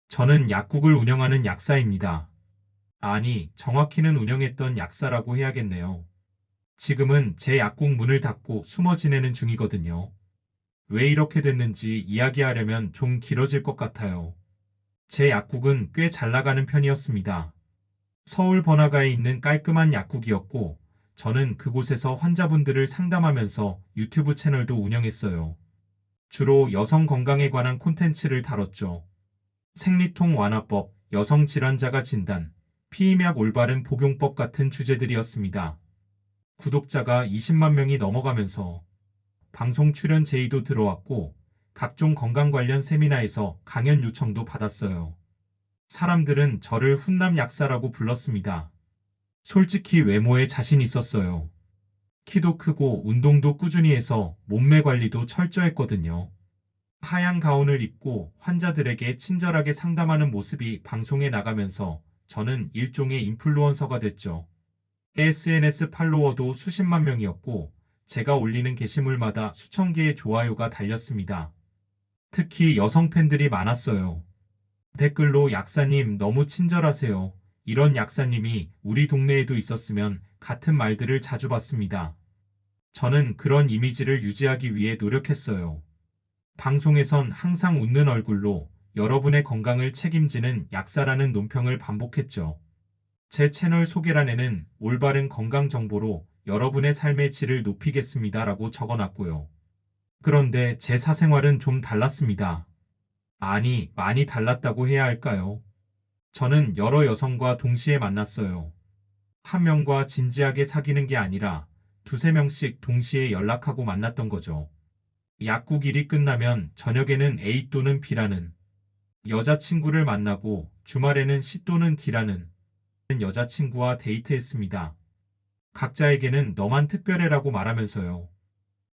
저는 약국을 운영하는 약사입니다. 아니, 정확히는 운영했던 약사라고 해야겠네요. 지금은 제 약국 문을 닫고 숨어 지내는 중이거든요. 왜 이렇게 됐는지 이야기하려면 좀 길어질 것 같아요. 제 약국은 꽤 잘 나가는 편이었습니다. 서울 번화가에 있는 깔끔한 약국이었고, 저는 그곳에서 환자분들을 상담하면서 유튜브 채널도 운영했어요. 주로 여성 건강에 관한 콘텐츠를 다뤘죠. 생리통 완화법, 여성 질환자가 진단, 피임약 올바른 복용법 같은 주제들이었습니다. 구독자가 20만 명이 넘어가면서 방송 출연 제의도 들어왔고 각종 건강 관련 세미나에서 강연 요청도 받았어요. 사람들은 저를 훈남 약사라고 불렀습니다. 솔직히 외모에 자신 있었어요. 키도 크고 운동도 꾸준히 해서 몸매 관리도 철저했거든요. 하얀 가운을 입고 환자들에게 친절하게 상담하는 모습이 방송에 나가면서 저는 일종의 인플루언서가 됐죠. SNS 팔로워도 수십만 명이었고 제가 올리는 게시물마다 수천 개의 좋아요가 달렸습니다. 특히 여성 팬들이 많았어요. 댓글로 약사님 너무 친절하세요. 이런 약사님이 우리 동네에도 있었으면 같은 말들을 자주 봤습니다. 저는 그런 이미지를 유지하기 위해 노력했어요. 방송에선 항상 웃는 얼굴로 여러분의 건강을 책임지는 약사라는 논평을 반복했죠. 제 채널 소개란에는 올바른 건강 정보로 여러분의 삶의 질을 높이겠습니다라고 적어놨고요. 그런데 제 사생활은 좀 달랐습니다. 아니, 많이 달랐다고 해야 할까요? 저는 여러 여성과 동시에 만났어요. 한 명과 진지하게 사귀는 게 아니라 두세 명씩 동시에 연락하고 만났던 거죠. 약국 일이 끝나면 저녁에는 A 또는 B라는 여자친구를 만나고 주말에는 C 또는 D라는 여자친구와 데이트했습니다. 각자에게는 너만 특별해라고 말하면서요.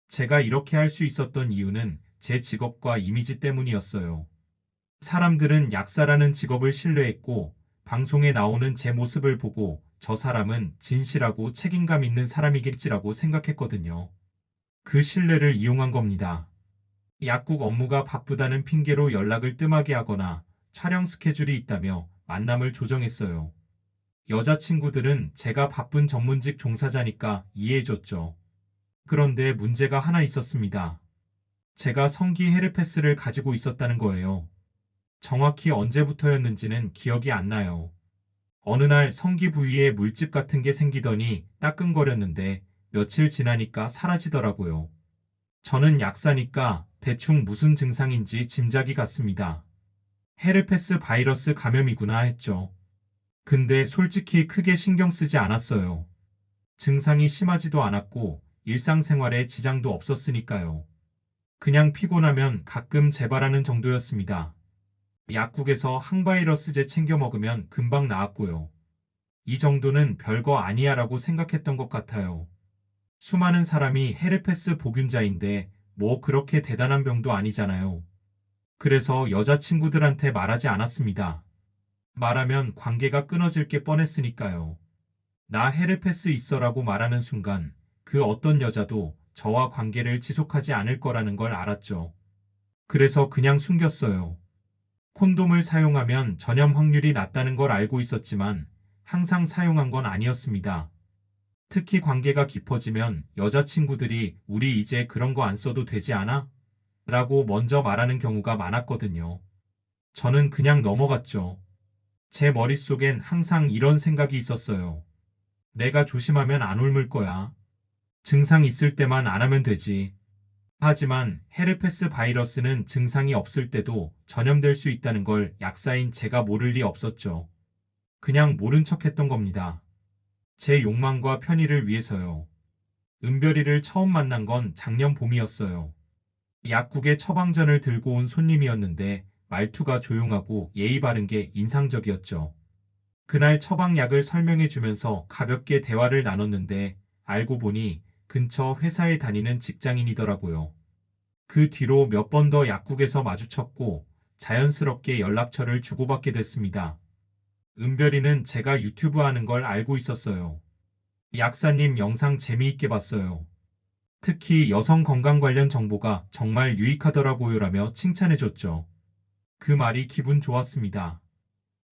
제가 이렇게 할 수 있었던 이유는 제 직업과 이미지 때문이었어요. 사람들은 약사라는 직업을 신뢰했고 방송에 나오는 제 모습을 보고 저 사람은 진실하고 책임감 있는 사람이겠지라고 생각했거든요. 그 신뢰를 이용한 겁니다. 약국 업무가 바쁘다는 핑계로 연락을 뜸하게 하거나 촬영 스케줄이 있다며 만남을 조정했어요. 여자친구들은 제가 바쁜 전문직 종사자니까 이해해줬죠. 그런데 문제가 하나 있었습니다. 제가 성기 헤르페스를 가지고 있었다는 거예요. 정확히 언제부터였는지는 기억이 안 나요. 어느 날 성기 부위에 물집 같은 게 생기더니 따끔거렸는데 며칠 지나니까 사라지더라고요. 저는 약사니까 대충 무슨 증상인지 짐작이 갔습니다. 헤르페스 바이러스 감염이구나 했죠. 근데 솔직히 크게 신경 쓰지 않았어요. 증상이 심하지도 않았고 일상생활에 지장도 없었으니까요. 그냥 피곤하면 가끔 재발하는 정도였습니다. 약국에서 항바이러스제 챙겨 먹으면 금방 나았고요. 이 정도는 별거 아니야라고 생각했던 것 같아요. 수많은 사람이 헤르페스 보균자인데 뭐 그렇게 대단한 병도 아니잖아요. 그래서 여자친구들한테 말하지 않았습니다. 말하면 관계가 끊어질 게 뻔했으니까요. 나 헤르페스 있어라고 말하는 순간 그 어떤 여자도 저와 관계를 지속하지 않을 거라는 걸 알았죠. 그래서 그냥 숨겼어요. 콘돔을 사용하면 전염 확률이 낮다는 걸 알고 있었지만 항상 사용한 건 아니었습니다. 특히 관계가 깊어지면 여자친구들이 우리 이제 그런 거 안 써도 되지 않아? 라고 먼저 말하는 경우가 많았거든요. 저는 그냥 넘어갔죠. 제 머릿속엔 항상 이런 생각이 있었어요. 내가 조심하면 안 옮을 거야. 증상 있을 때만 안 하면 되지. 하지만 헤르페스 바이러스는 증상이 없을 때도 전염될 수 있다는 걸 약사인 제가 모를 리 없었죠. 그냥 모른 척 했던 겁니다. 제 욕망과 편의를 위해서요. 은별이를 처음 만난 건 작년 봄이었어요. 약국에 처방전을 들고 온 손님이었는데 말투가 조용하고 예의 바른 게 인상적이었죠. 그날 처방약을 설명해 주면서 가볍게 대화를 나눴는데 알고 보니 근처 회사에 다니는 직장인이더라고요. 그 뒤로 몇 번 더 약국에서 마주쳤고 자연스럽게 연락처를 주고받게 됐습니다. 은별이는 제가 유튜브 하는 걸 알고 있었어요. 약사님 영상 재미있게 봤어요. 특히 여성 건강 관련 정보가 정말 유익하더라고요라며 칭찬해줬죠. 그 말이 기분 좋았습니다.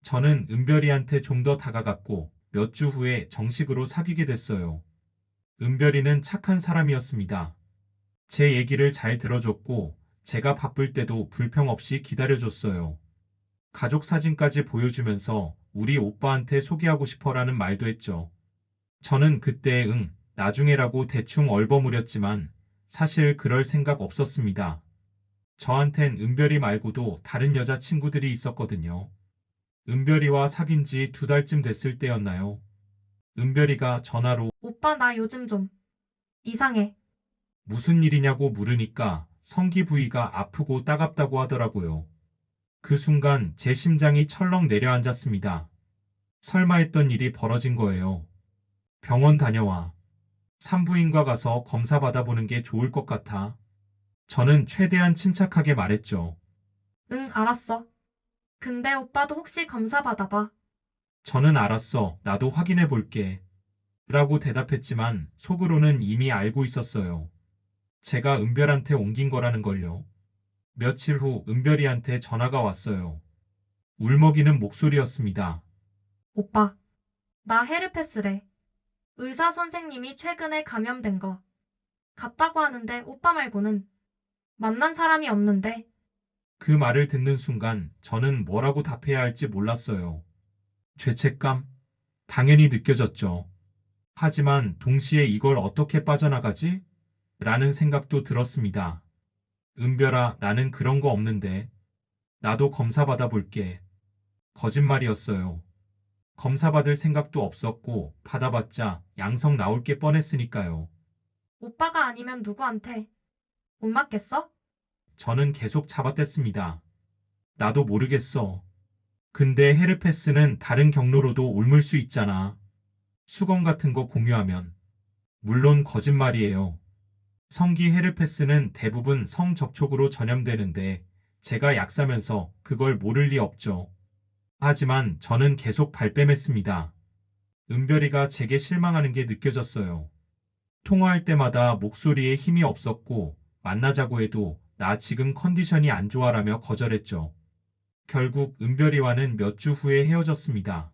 저는 은별이한테 좀 더 다가갔고 몇 주 후에 정식으로 사귀게 됐어요. 은별이는 착한 사람이었습니다. 제 얘기를 잘 들어줬고 제가 바쁠 때도 불평 없이 기다려줬어요. 가족 사진까지 보여주면서 우리 오빠한테 소개하고 싶어라는 말도 했죠. 저는 그때 나중에라고 대충 얼버무렸지만 사실 그럴 생각 없었습니다. 저한텐 은별이 말고도 다른 여자친구들이 있었거든요. 은별이와 사귄 지 2달쯤 됐을 때였나요? 은별이가 전화로 오빠 나 요즘 좀 이상해. 무슨 일이냐고 물으니까 성기 부위가 아프고 따갑다고 하더라고요. 그 순간 제 심장이 철렁 내려앉았습니다. 설마 했던 일이 벌어진 거예요. 병원 다녀와. 산부인과 가서 검사 받아보는 게 좋을 것 같아. 저는 최대한 침착하게 말했죠. 응, 알았어. 근데 오빠도 혹시 검사 받아봐. 저는 알았어. 나도 확인해 볼게. 라고 대답했지만 속으로는 이미 알고 있었어요. 제가 은별한테 옮긴 거라는 걸요. 며칠 후 은별이한테 전화가 왔어요. 울먹이는 목소리였습니다. 오빠, 나 헤르페스래. 의사 선생님이 최근에 감염된 거 같다고 하는데 오빠 말고는 만난 사람이 없는데. 그 말을 듣는 순간 저는 뭐라고 답해야 할지 몰랐어요. 죄책감? 당연히 느껴졌죠. 하지만 동시에 이걸 어떻게 빠져나가지? 라는 생각도 들었습니다. 은별아, 나는 그런 거 없는데. 나도 검사 받아볼게. 거짓말이었어요. 검사 받을 생각도 없었고 받아봤자 양성 나올 게 뻔했으니까요. 오빠가 아니면 누구한테 못 맞겠어? 저는 계속 잡아댔습니다. 나도 모르겠어. 근데 헤르페스는 다른 경로로도 옮을 수 있잖아. 수건 같은 거 공유하면. 물론 거짓말이에요. 성기 헤르페스는 대부분 성접촉으로 전염되는데 제가 약 사면서 그걸 모를 리 없죠. 하지만 저는 계속 발뺌했습니다. 은별이가 제게 실망하는 게 느껴졌어요. 통화할 때마다 목소리에 힘이 없었고 만나자고 해도 나 지금 컨디션이 안 좋아라며 거절했죠. 결국 은별이와는 몇 주 후에 헤어졌습니다.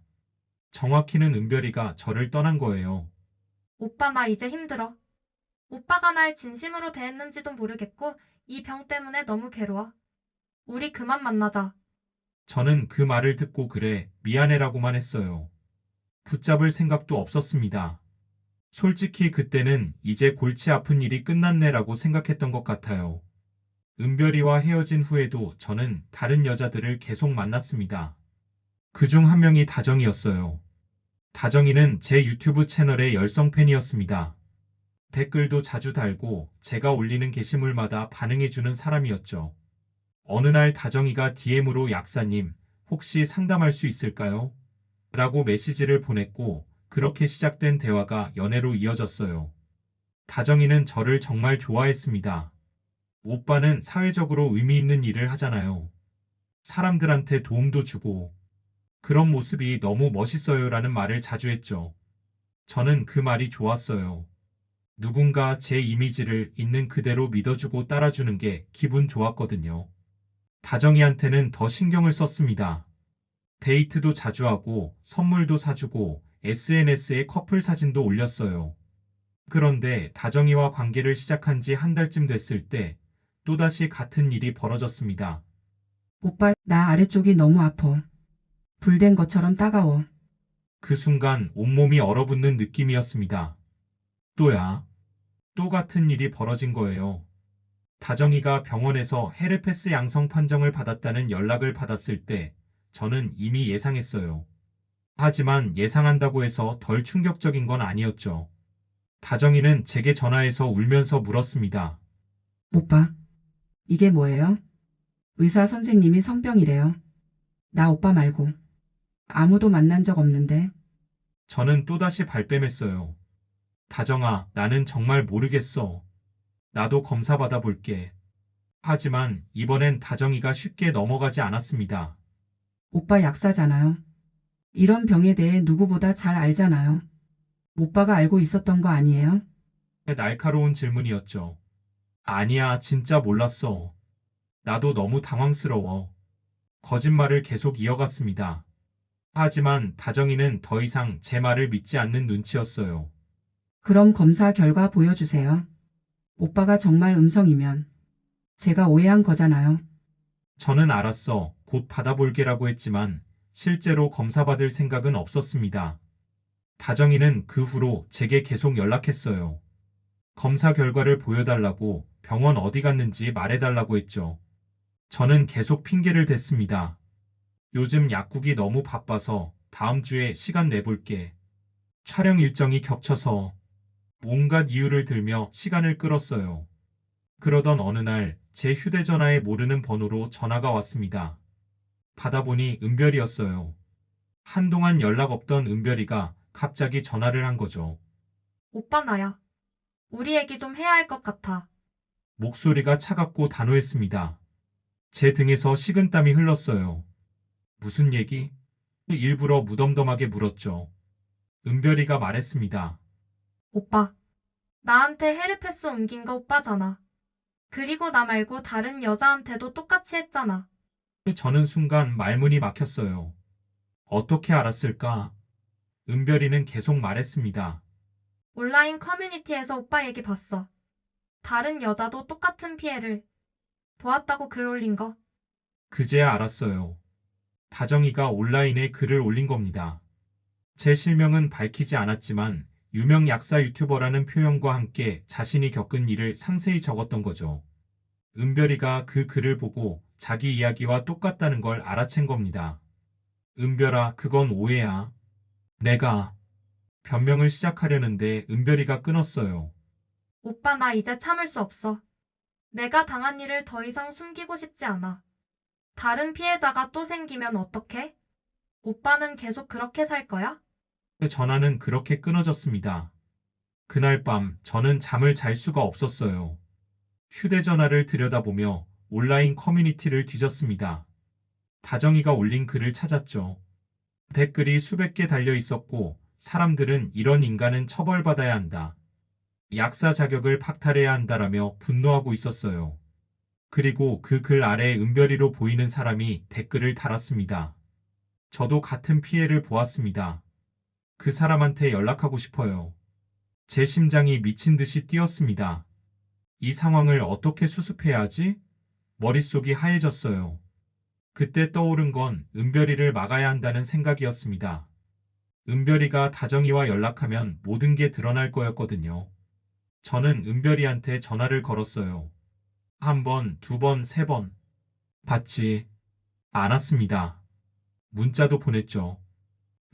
정확히는 은별이가 저를 떠난 거예요. 오빠 나 이제 힘들어. 오빠가 날 진심으로 대했는지도 모르겠고 이 병 때문에 너무 괴로워. 우리 그만 만나자. 저는 그 말을 듣고 그래 미안해라고만 했어요. 붙잡을 생각도 없었습니다. 솔직히 그때는 이제 골치 아픈 일이 끝났네라고 생각했던 것 같아요. 은별이와 헤어진 후에도 저는 다른 여자들을 계속 만났습니다. 그중 한 명이 다정이었어요. 다정이는 제 유튜브 채널의 열성 팬이었습니다. 댓글도 자주 달고 제가 올리는 게시물마다 반응해주는 사람이었죠. 어느 날 다정이가 DM으로 약사님, 혹시 상담할 수 있을까요? 라고 메시지를 보냈고 그렇게 시작된 대화가 연애로 이어졌어요. 다정이는 저를 정말 좋아했습니다. 오빠는 사회적으로 의미 있는 일을 하잖아요. 사람들한테 도움도 주고 그런 모습이 너무 멋있어요라는 말을 자주 했죠. 저는 그 말이 좋았어요. 누군가 제 이미지를 있는 그대로 믿어주고 따라주는 게 기분 좋았거든요. 다정이한테는 더 신경을 썼습니다. 데이트도 자주 하고 선물도 사주고 SNS에 커플 사진도 올렸어요. 그런데 다정이와 관계를 시작한 지 1달쯤 됐을 때 또다시 같은 일이 벌어졌습니다. 오빠, 나 아래쪽이 너무 아파. 불된 것처럼 따가워. 그 순간 온몸이 얼어붙는 느낌이었습니다. 또야. 또 같은 일이 벌어진 거예요. 다정이가 병원에서 헤르페스 양성 판정을 받았다는 연락을 받았을 때 저는 이미 예상했어요. 하지만 예상한다고 해서 덜 충격적인 건 아니었죠. 다정이는 제게 전화해서 울면서 물었습니다. 오빠, 이게 뭐예요? 의사 선생님이 성병이래요. 나 오빠 말고. 아무도 만난 적 없는데. 저는 또다시 발뺌했어요. 다정아, 나는 정말 모르겠어. 나도 검사 받아볼게. 하지만 이번엔 다정이가 쉽게 넘어가지 않았습니다. 오빠 약사잖아요. 이런 병에 대해 누구보다 잘 알잖아요. 오빠가 알고 있었던 거 아니에요? 날카로운 질문이었죠. 아니야, 진짜 몰랐어. 나도 너무 당황스러워. 거짓말을 계속 이어갔습니다. 하지만 다정이는 더 이상 제 말을 믿지 않는 눈치였어요. 그럼 검사 결과 보여주세요. 오빠가 정말 음성이면 제가 오해한 거잖아요. 저는 알았어. 곧 받아볼게라고 했지만 실제로 검사받을 생각은 없었습니다. 다정이는 그 후로 제게 계속 연락했어요. 검사 결과를 보여달라고, 병원 어디 갔는지 말해달라고 했죠. 저는 계속 핑계를 댔습니다. 요즘 약국이 너무 바빠서 다음 주에 시간 내볼게. 촬영 일정이 겹쳐서 온갖 이유를 들며 시간을 끌었어요. 그러던 어느 날 제 휴대전화에 모르는 번호로 전화가 왔습니다. 받아보니 은별이었어요. 한동안 연락 없던 은별이가 갑자기 전화를 한 거죠. 오빠 나야. 우리 얘기 좀 해야 할 것 같아. 목소리가 차갑고 단호했습니다. 제 등에서 식은땀이 흘렀어요. 무슨 얘기? 일부러 무덤덤하게 물었죠. 은별이가 말했습니다. 오빠. 나한테 헤르페스 옮긴 거 오빠잖아. 그리고 나 말고 다른 여자한테도 똑같이 했잖아. 저는 순간 말문이 막혔어요. 어떻게 알았을까? 은별이는 계속 말했습니다. 온라인 커뮤니티에서 오빠 얘기 봤어. 다른 여자도 똑같은 피해를 보았다고 글 올린 거. 그제야 알았어요. 다정이가 온라인에 글을 올린 겁니다. 제 실명은 밝히지 않았지만 유명 약사 유튜버라는 표현과 함께 자신이 겪은 일을 상세히 적었던 거죠. 은별이가 그 글을 보고 자기 이야기와 똑같다는 걸 알아챈 겁니다. 은별아, 그건 오해야. 내가 변명을 시작하려는데 은별이가 끊었어요. 오빠 나 이제 참을 수 없어. 내가 당한 일을 더 이상 숨기고 싶지 않아. 다른 피해자가 또 생기면 어떡해? 오빠는 계속 그렇게 살 거야? 전화는 그렇게 끊어졌습니다. 그날 밤 저는 잠을 잘 수가 없었어요. 휴대전화를 들여다보며 온라인 커뮤니티를 뒤졌습니다. 다정이가 올린 글을 찾았죠. 댓글이 수백 개 달려 있었고 사람들은 이런 인간은 처벌받아야 한다. 약사 자격을 박탈해야 한다라며 분노하고 있었어요. 그리고 그 글 아래 은별이로 보이는 사람이 댓글을 달았습니다. 저도 같은 피해를 보았습니다. 그 사람한테 연락하고 싶어요. 제 심장이 미친 듯이 뛰었습니다. 이 상황을 어떻게 수습해야 하지? 머릿속이 하얘졌어요. 그때 떠오른 건 은별이를 막아야 한다는 생각이었습니다. 은별이가 다정이와 연락하면 모든 게 드러날 거였거든요. 저는 은별이한테 전화를 걸었어요. 한 번, 두 번, 세 번. 받지 않았습니다. 문자도 보냈죠.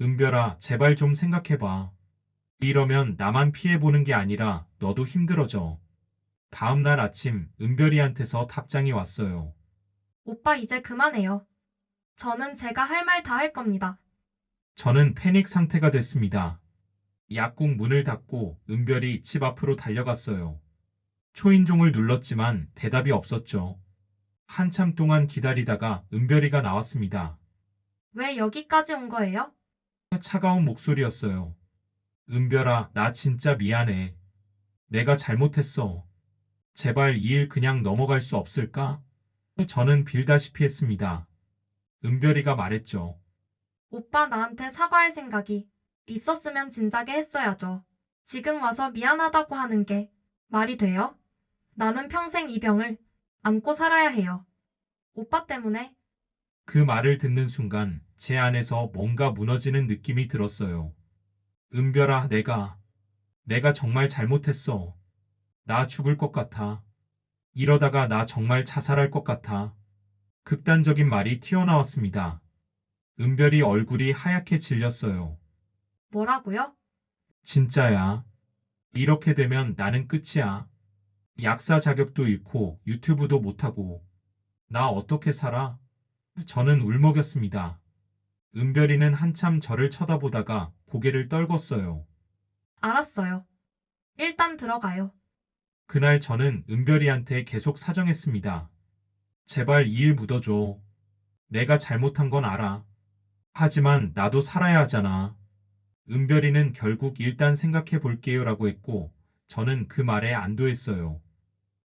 은별아, 제발 좀 생각해봐. 이러면 나만 피해보는 게 아니라 너도 힘들어져. 다음 날 아침 은별이한테서 답장이 왔어요. 오빠 이제 그만해요. 저는 제가 할 말 다 할 겁니다. 저는 패닉 상태가 됐습니다. 약국 문을 닫고 은별이 집 앞으로 달려갔어요. 초인종을 눌렀지만 대답이 없었죠. 한참 동안 기다리다가 은별이가 나왔습니다. 왜 여기까지 온 거예요? 차가운 목소리였어요. 은별아, 나 진짜 미안해. 내가 잘못했어. 제발 이 일 그냥 넘어갈 수 없을까? 저는 빌다시피 했습니다. 은별이가 말했죠. 오빠 나한테 사과할 생각이 있었으면 진작에 했어야죠. 지금 와서 미안하다고 하는 게 말이 돼요? 나는 평생 이 병을 안고 살아야 해요. 오빠 때문에. 그 말을 듣는 순간 제 안에서 뭔가 무너지는 느낌이 들었어요. 은별아, 내가 정말 잘못했어. 나 죽을 것 같아. 이러다가 나 정말 자살할 것 같아. 극단적인 말이 튀어나왔습니다. 은별이 얼굴이 하얗게 질렸어요. 뭐라고요? 진짜야. 이렇게 되면 나는 끝이야. 약사 자격도 잃고 유튜브도 못하고. 나 어떻게 살아? 저는 울먹였습니다. 은별이는 한참 저를 쳐다보다가 고개를 떨궜어요. 알았어요. 일단 들어가요. 그날 저는 은별이한테 계속 사정했습니다. 제발 이 일 묻어줘. 내가 잘못한 건 알아. 하지만 나도 살아야 하잖아. 은별이는 결국 일단 생각해 볼게요라고 했고 저는 그 말에 안도했어요.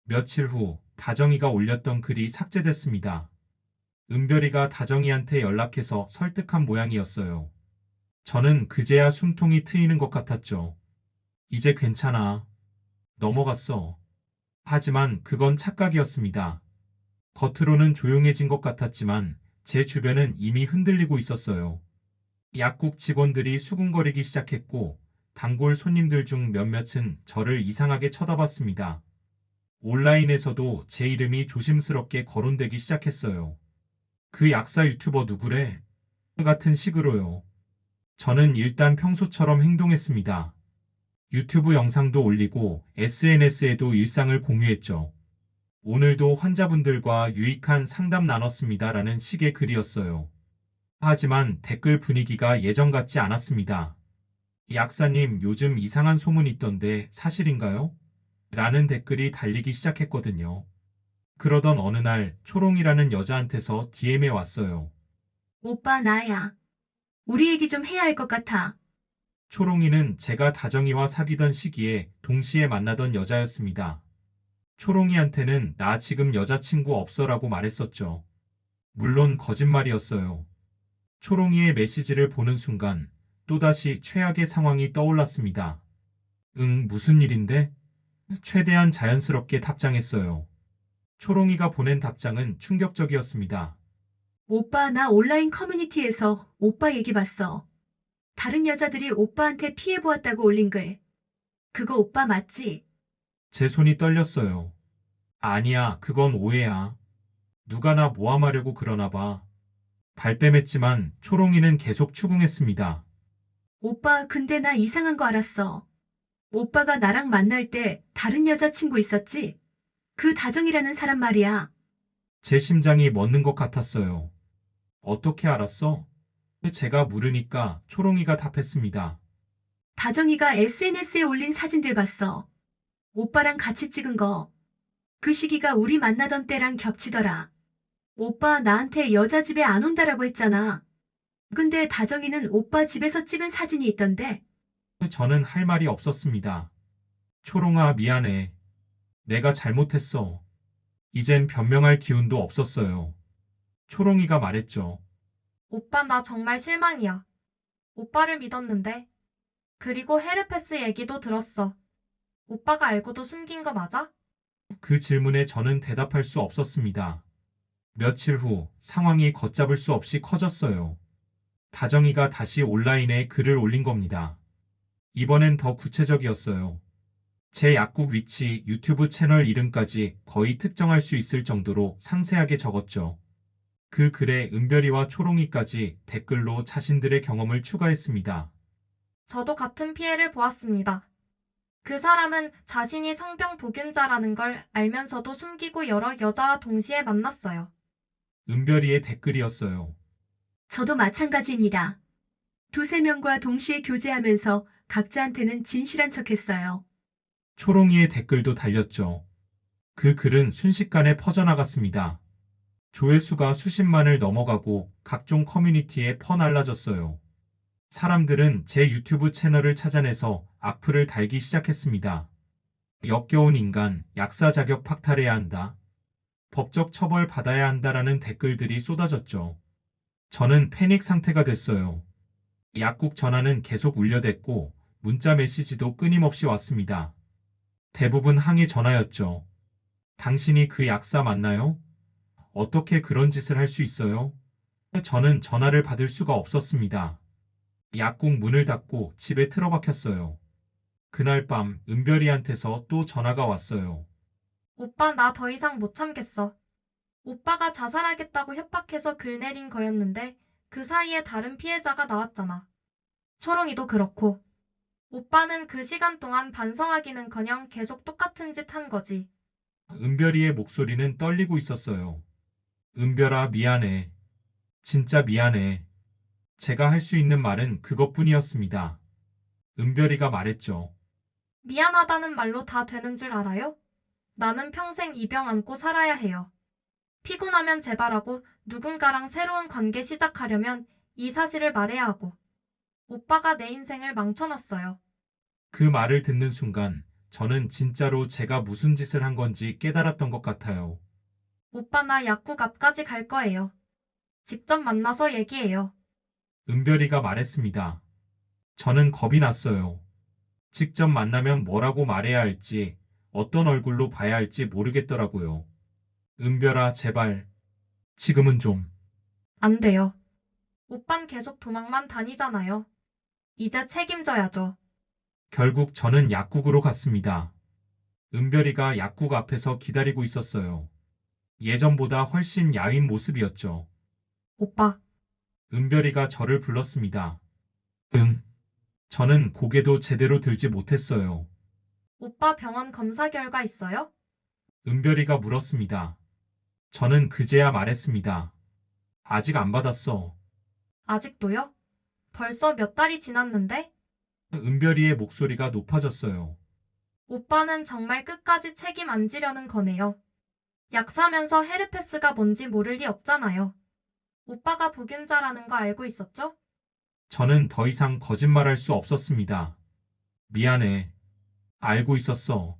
며칠 후 다정이가 올렸던 글이 삭제됐습니다. 은별이가 다정이한테 연락해서 설득한 모양이었어요. 저는 그제야 숨통이 트이는 것 같았죠. 이제 괜찮아. 넘어갔어. 하지만 그건 착각이었습니다. 겉으로는 조용해진 것 같았지만 제 주변은 이미 흔들리고 있었어요. 약국 직원들이 수군거리기 시작했고 단골 손님들 중 몇몇은 저를 이상하게 쳐다봤습니다. 온라인에서도 제 이름이 조심스럽게 거론되기 시작했어요. 그 약사 유튜버 누구래? 같은 식으로요. 저는 일단 평소처럼 행동했습니다. 유튜브 영상도 올리고 SNS에도 일상을 공유했죠. 오늘도 환자분들과 유익한 상담 나눴습니다라는 식의 글이었어요. 하지만 댓글 분위기가 예전 같지 않았습니다. 약사님, 요즘 이상한 소문 있던데 사실인가요? 라는 댓글이 달리기 시작했거든요. 그러던 어느 날 초롱이라는 여자한테서 DM에 왔어요. 오빠, 나야. 우리 얘기 좀 해야 할 것 같아. 초롱이는 제가 다정이와 사귀던 시기에 동시에 만나던 여자였습니다. 초롱이한테는 나 지금 여자친구 없어라고 말했었죠. 물론 거짓말이었어요. 초롱이의 메시지를 보는 순간 또다시 최악의 상황이 떠올랐습니다. 응, 무슨 일인데? 최대한 자연스럽게 답장했어요. 초롱이가 보낸 답장은 충격적이었습니다. 오빠, 나 온라인 커뮤니티에서 오빠 얘기 봤어. 다른 여자들이 오빠한테 피해 보았다고 올린 글. 그거 오빠 맞지? 제 손이 떨렸어요. 아니야, 그건 오해야. 누가 나 모함하려고 그러나 봐. 발뺌했지만 초롱이는 계속 추궁했습니다. 오빠, 근데 나 이상한 거 알았어. 오빠가 나랑 만날 때 다른 여자친구 있었지? 그 다정이라는 사람 말이야. 제 심장이 멎는 것 같았어요. 어떻게 알았어? 제가 물으니까 초롱이가 답했습니다. 다정이가 SNS에 올린 사진들 봤어. 오빠랑 같이 찍은 거. 그 시기가 우리 만나던 때랑 겹치더라. 오빠 나한테 여자 집에 안 온다라고 했잖아. 근데 다정이는 오빠 집에서 찍은 사진이 있던데. 저는 할 말이 없었습니다. 초롱아, 미안해. 내가 잘못했어. 이젠 변명할 기운도 없었어요. 초롱이가 말했죠. 오빠 나 정말 실망이야. 오빠를 믿었는데. 그리고 헤르페스 얘기도 들었어. 오빠가 알고도 숨긴 거 맞아? 그 질문에 저는 대답할 수 없었습니다. 며칠 후 상황이 걷잡을 수 없이 커졌어요. 다정이가 다시 온라인에 글을 올린 겁니다. 이번엔 더 구체적이었어요. 제 약국 위치, 유튜브 채널 이름까지 거의 특정할 수 있을 정도로 상세하게 적었죠. 그 글에 은별이와 초롱이까지 댓글로 자신들의 경험을 추가했습니다. 저도 같은 피해를 보았습니다. 그 사람은 자신이 성병 복균자라는 걸 알면서도 숨기고 여러 여자와 동시에 만났어요. 은별이의 댓글이었어요. 저도 마찬가지입니다. 두세 명과 동시에 교제하면서 각자한테는 진실한 척했어요. 초롱이의 댓글도 달렸죠. 그 글은 순식간에 퍼져나갔습니다. 조회수가 수십만을 넘어가고 각종 커뮤니티에 퍼날라졌어요. 사람들은 제 유튜브 채널을 찾아내서 악플을 달기 시작했습니다. 역겨운 인간, 약사 자격 박탈해야 한다. 법적 처벌 받아야 한다라는 댓글들이 쏟아졌죠. 저는 패닉 상태가 됐어요. 약국 전화는 계속 울려댔고 문자 메시지도 끊임없이 왔습니다. 대부분 항의 전화였죠. 당신이 그 약사 맞나요? 어떻게 그런 짓을 할 수 있어요? 저는 전화를 받을 수가 없었습니다. 약국 문을 닫고 집에 틀어박혔어요. 그날 밤 은별이한테서 또 전화가 왔어요. 오빠 나 더 이상 못 참겠어. 오빠가 자살하겠다고 협박해서 글 내린 거였는데 그 사이에 다른 피해자가 나왔잖아. 초롱이도 그렇고. 오빠는 그 시간 동안 반성하기는커녕 계속 똑같은 짓 한 거지. 은별이의 목소리는 떨리고 있었어요. 은별아, 미안해. 진짜 미안해. 제가 할 수 있는 말은 그것뿐이었습니다. 은별이가 말했죠. 미안하다는 말로 다 되는 줄 알아요? 나는 평생 이 병 안고 살아야 해요. 피곤하면 재발하고 누군가랑 새로운 관계 시작하려면 이 사실을 말해야 하고. 오빠가 내 인생을 망쳐놨어요. 그 말을 듣는 순간 저는 진짜로 제가 무슨 짓을 한 건지 깨달았던 것 같아요. 오빠 나 약국 앞까지 갈 거예요. 직접 만나서 얘기해요. 은별이가 말했습니다. 저는 겁이 났어요. 직접 만나면 뭐라고 말해야 할지, 어떤 얼굴로 봐야 할지 모르겠더라고요. 은별아, 제발. 지금은 좀. 안 돼요. 오빤 계속 도망만 다니잖아요. 이제 책임져야죠. 결국 저는 약국으로 갔습니다. 은별이가 약국 앞에서 기다리고 있었어요. 예전보다 훨씬 야윈 모습이었죠. 오빠, 은별이가 저를 불렀습니다. 응. 저는 고개도 제대로 들지 못했어요. 오빠 병원 검사 결과 있어요? 은별이가 물었습니다. 저는 그제야 말했습니다. 아직 안 받았어. 아직도요? 벌써 몇 달이 지났는데? 은별이의 목소리가 높아졌어요. 오빠는 정말 끝까지 책임 안 지려는 거네요. 약 사면서 헤르페스가 뭔지 모를 리 없잖아요. 오빠가 복균자라는 거 알고 있었죠? 저는 더 이상 거짓말할 수 없었습니다. 미안해. 알고 있었어.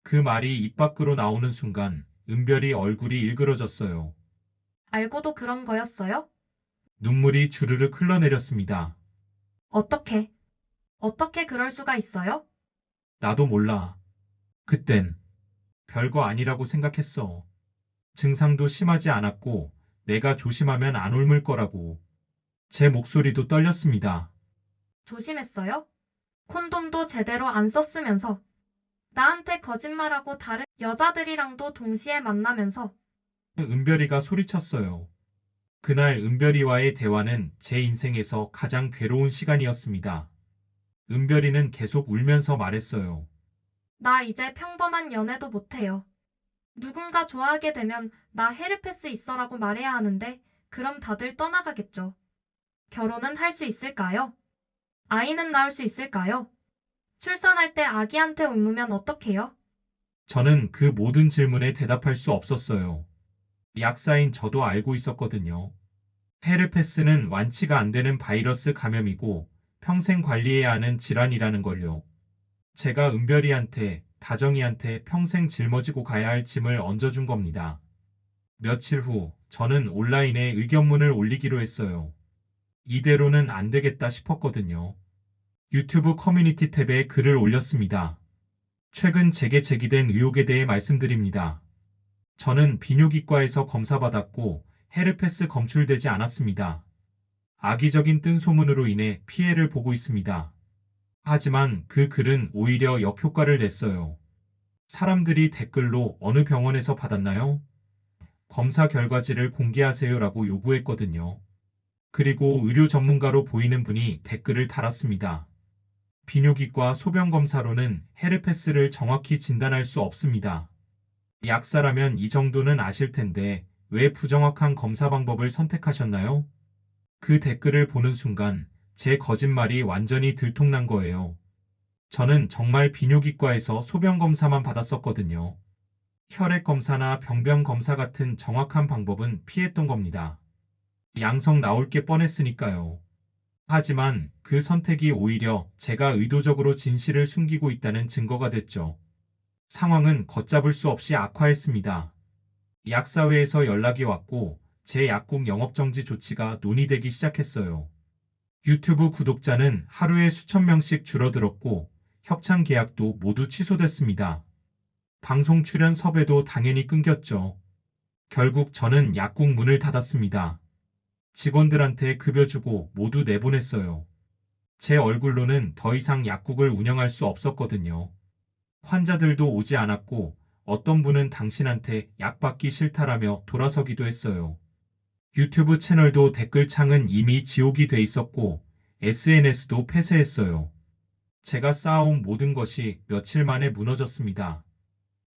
그 말이 입 밖으로 나오는 순간 은별이 얼굴이 일그러졌어요. 알고도 그런 거였어요? 눈물이 주르륵 흘러내렸습니다. 어떻게? 어떻게 그럴 수가 있어요? 나도 몰라. 그땐 별거 아니라고 생각했어. 증상도 심하지 않았고 내가 조심하면 안 옮을 거라고. 제 목소리도 떨렸습니다. 조심했어요? 콘돔도 제대로 안 썼으면서. 나한테 거짓말하고 다른 여자들이랑도 동시에 만나면서. 은별이가 소리쳤어요. 그날 은별이와의 대화는 제 인생에서 가장 괴로운 시간이었습니다. 은별이는 계속 울면서 말했어요. 나 이제 평범한 연애도 못해요. 누군가 좋아하게 되면 나 헤르페스 있어라고 말해야 하는데 그럼 다들 떠나가겠죠. 결혼은 할 수 있을까요? 아이는 낳을 수 있을까요? 출산할 때 아기한테 옮으면 어떡해요? 저는 그 모든 질문에 대답할 수 없었어요. 약사인 저도 알고 있었거든요. 헤르페스는 완치가 안 되는 바이러스 감염이고 평생 관리해야 하는 질환이라는 걸요. 제가 은별이한테, 다정이한테 평생 짊어지고 가야 할 짐을 얹어준 겁니다. 며칠 후 저는 온라인에 의견문을 올리기로 했어요. 이대로는 안 되겠다 싶었거든요. 유튜브 커뮤니티 탭에 글을 올렸습니다. 최근 제게 제기된 의혹에 대해 말씀드립니다. 저는 비뇨기과에서 검사받았고 헤르페스 검출되지 않았습니다. 악의적인 뜬소문으로 인해 피해를 보고 있습니다. 하지만 그 글은 오히려 역효과를 냈어요. 사람들이 댓글로 어느 병원에서 받았나요? 검사 결과지를 공개하세요라고 요구했거든요. 그리고 의료 전문가로 보이는 분이 댓글을 달았습니다. 비뇨기과 소변검사로는 헤르페스를 정확히 진단할 수 없습니다. 약사라면 이 정도는 아실 텐데 왜 부정확한 검사 방법을 선택하셨나요? 그 댓글을 보는 순간 제 거짓말이 완전히 들통난 거예요. 저는 정말 비뇨기과에서 소변검사만 받았었거든요. 혈액검사나 병변검사 같은 정확한 방법은 피했던 겁니다. 양성 나올 게 뻔했으니까요. 하지만 그 선택이 오히려 제가 의도적으로 진실을 숨기고 있다는 증거가 됐죠. 상황은 걷잡을 수 없이 악화했습니다. 약사회에서 연락이 왔고 제 약국 영업정지 조치가 논의되기 시작했어요. 유튜브 구독자는 하루에 수천 명씩 줄어들었고 협찬 계약도 모두 취소됐습니다. 방송 출연 섭외도 당연히 끊겼죠. 결국 저는 약국 문을 닫았습니다. 직원들한테 급여 주고 모두 내보냈어요. 제 얼굴로는 더 이상 약국을 운영할 수 없었거든요. 환자들도 오지 않았고 어떤 분은 당신한테 약 받기 싫다라며 돌아서기도 했어요. 유튜브 채널도 댓글창은 이미 지옥이 돼 있었고 SNS도 폐쇄했어요. 제가 쌓아온 모든 것이 며칠 만에 무너졌습니다.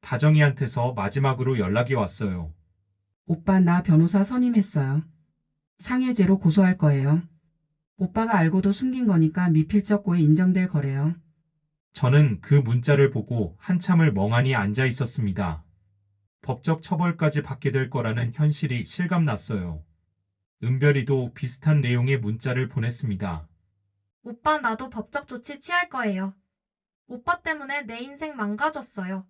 다정이한테서 마지막으로 연락이 왔어요. 오빠 나 변호사 선임했어요. 상해죄로 고소할 거예요. 오빠가 알고도 숨긴 거니까 미필적 고의 인정될 거래요. 저는 그 문자를 보고 한참을 멍하니 앉아 있었습니다. 법적 처벌까지 받게 될 거라는 현실이 실감났어요. 은별이도 비슷한 내용의 문자를 보냈습니다. 오빠 나도 법적 조치 취할 거예요. 오빠 때문에 내 인생 망가졌어요.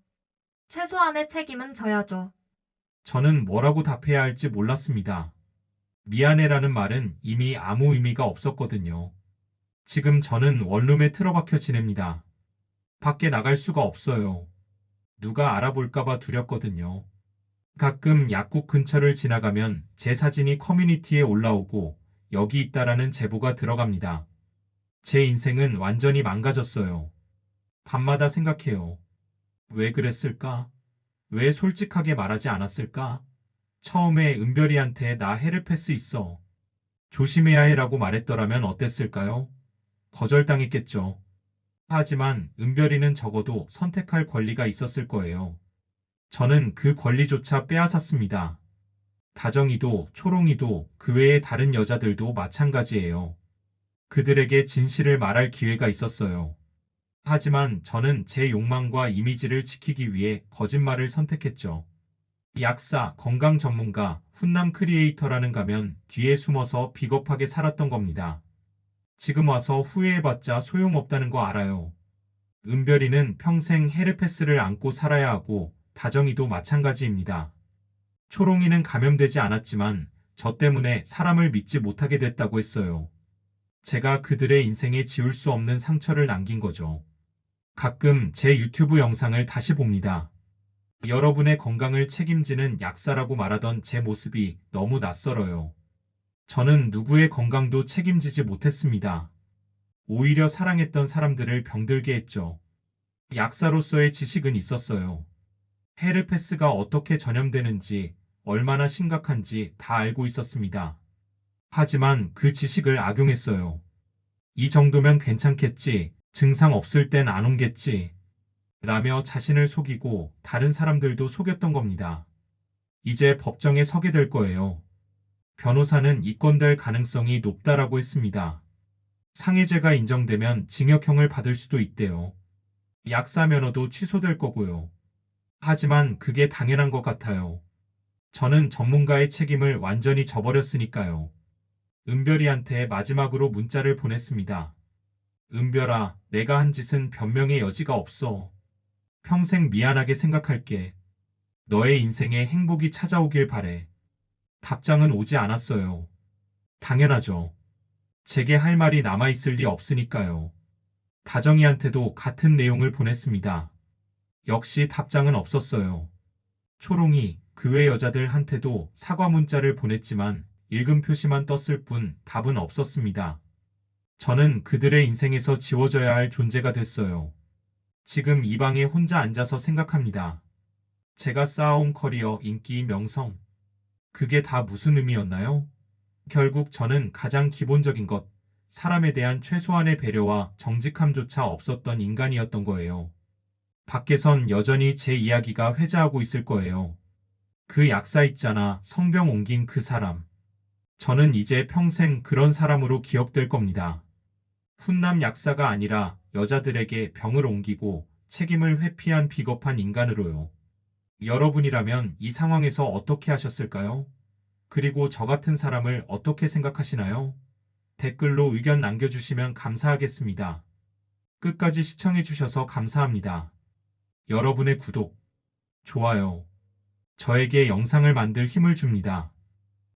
최소한의 책임은 져야죠. 저는 뭐라고 답해야 할지 몰랐습니다. 미안해라는 말은 이미 아무 의미가 없었거든요. 지금 저는 원룸에 틀어박혀 지냅니다. 밖에 나갈 수가 없어요. 누가 알아볼까봐 두렵거든요. 가끔 약국 근처를 지나가면 제 사진이 커뮤니티에 올라오고 여기 있다라는 제보가 들어갑니다. 제 인생은 완전히 망가졌어요. 밤마다 생각해요. 왜 그랬을까? 왜 솔직하게 말하지 않았을까? 처음에 은별이한테 나 헤르페스 있어. 조심해야 해라고 말했더라면 어땠을까요? 거절당했겠죠. 하지만 은별이는 적어도 선택할 권리가 있었을 거예요. 저는 그 권리조차 빼앗았습니다. 다정이도 초롱이도 그 외의 다른 여자들도 마찬가지예요. 그들에게 진실을 말할 기회가 있었어요. 하지만 저는 제 욕망과 이미지를 지키기 위해 거짓말을 선택했죠. 약사, 건강 전문가, 훈남 크리에이터라는 가면 뒤에 숨어서 비겁하게 살았던 겁니다. 지금 와서 후회해봤자 소용없다는 거 알아요. 은별이는 평생 헤르페스를 안고 살아야 하고 다정이도 마찬가지입니다. 초롱이는 감염되지 않았지만 저 때문에 사람을 믿지 못하게 됐다고 했어요. 제가 그들의 인생에 지울 수 없는 상처를 남긴 거죠. 가끔 제 유튜브 영상을 다시 봅니다. 여러분의 건강을 책임지는 약사라고 말하던 제 모습이 너무 낯설어요. 저는 누구의 건강도 책임지지 못했습니다. 오히려 사랑했던 사람들을 병들게 했죠. 약사로서의 지식은 있었어요. 헤르페스가 어떻게 전염되는지, 얼마나 심각한지 다 알고 있었습니다. 하지만 그 지식을 악용했어요. 이 정도면 괜찮겠지, 증상 없을 땐 안 옮겠지, 라며 자신을 속이고 다른 사람들도 속였던 겁니다. 이제 법정에 서게 될 거예요. 변호사는 입건될 가능성이 높다라고 했습니다. 상해죄가 인정되면 징역형을 받을 수도 있대요. 약사 면허도 취소될 거고요. 하지만 그게 당연한 것 같아요. 저는 전문가의 책임을 완전히 져버렸으니까요. 은별이한테 마지막으로 문자를 보냈습니다. 은별아, 내가 한 짓은 변명의 여지가 없어. 평생 미안하게 생각할게. 너의 인생에 행복이 찾아오길 바래. 답장은 오지 않았어요. 당연하죠. 제게 할 말이 남아있을 리 없으니까요. 다정이한테도 같은 내용을 보냈습니다. 역시 답장은 없었어요. 초롱이, 그 외 여자들한테도 사과 문자를 보냈지만 읽음 표시만 떴을 뿐 답은 없었습니다. 저는 그들의 인생에서 지워져야 할 존재가 됐어요. 지금 이 방에 혼자 앉아서 생각합니다. 제가 쌓아온 커리어, 인기, 명성. 그게 다 무슨 의미였나요? 결국 저는 가장 기본적인 것, 사람에 대한 최소한의 배려와 정직함조차 없었던 인간이었던 거예요. 밖에선 여전히 제 이야기가 회자하고 있을 거예요. 그 약사 있잖아, 성병 옮긴 그 사람. 저는 이제 평생 그런 사람으로 기억될 겁니다. 훈남 약사가 아니라 여자들에게 병을 옮기고 책임을 회피한 비겁한 인간으로요. 여러분이라면 이 상황에서 어떻게 하셨을까요? 그리고 저 같은 사람을 어떻게 생각하시나요? 댓글로 의견 남겨주시면 감사하겠습니다. 끝까지 시청해주셔서 감사합니다. 여러분의 구독, 좋아요, 저에게 영상을 만들 힘을 줍니다.